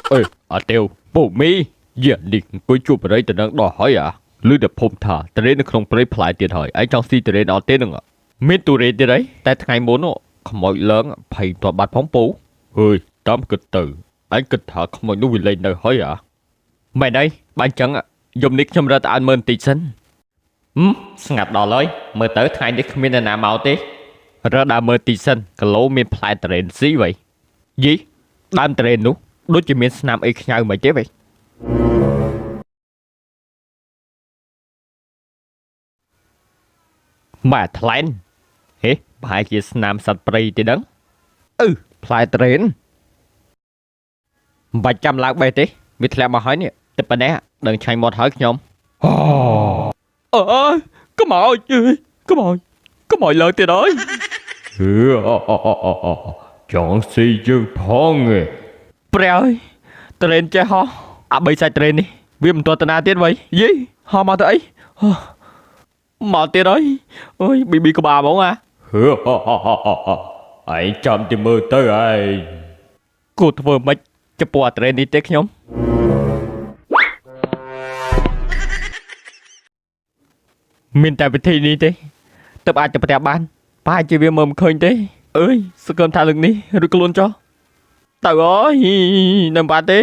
เอ้ยอาเตียวปู่มีเยี่ยดิกูจูบอะไรแต่นังดอกหอยอ่ะลือเดือบพมถ่าแต่เรนในคลองปลายพลายเตียนหอยไอ้จังซีแต่เรนเอาเต้นึงอ่ะมีตัวเรนได้ไรแต่ไงโมโนขโมยเลิ้งไผ่ตัวบัดพ้องปูเฮ้ยตามกึศตื่ไอ้กึศหาขโมยนู่นวิเลนในหอยอ่ะไม่ได้บ้านจังอ่ะยมนิกชมระตานเมินติสันสงัดดอเลยเมื่อเต๋อไงนิกมีนาเมาตีระดาเมินติสันกะโลมีพลายแต่เรนซีไว้ยี่ดามแต่เรนนู้ដូចជាមានស្នាមអីខ្ញៅមិនទេវិញម៉ែថ្លែនហេប្រហែលជាស្នាមសត្វព្រៃទេដឹងផ្លែត្រេនមិនបាច់ចាំឡើងបេះទេវាធ្លាក់មកហើយនេះតែប៉ុណ្ណេះដឹងឆាញ់មាត់ហើយខ្ញុំអូអើយកុំអោយកុំអោយកុំអោយលើទៀតអើយចង់ស៊ីយើងផងព្រះអើយត្រេនចេះហោះអាបីសាច់ត្រេននេះវាមិនទាន់តាណាទៀតវ៉ៃយីហោះមកទៅអីមកទៀតអើយអើយប៊ីប៊ីក្បាលហ្មងអាឯងចាំទីមើលទៅឯងគូធ្វើមិនចំពោះអាត្រេននេះទេខ្ញុំមានតែវិធីនេះទេទើបអាចទៅផ្ទះបានប្រហែលជាវាមើលមិនឃើញទេអើយសង្ឃឹមថាលើកនេះឬខ្លួនចុះទៅអើយនៅបាត់ទេ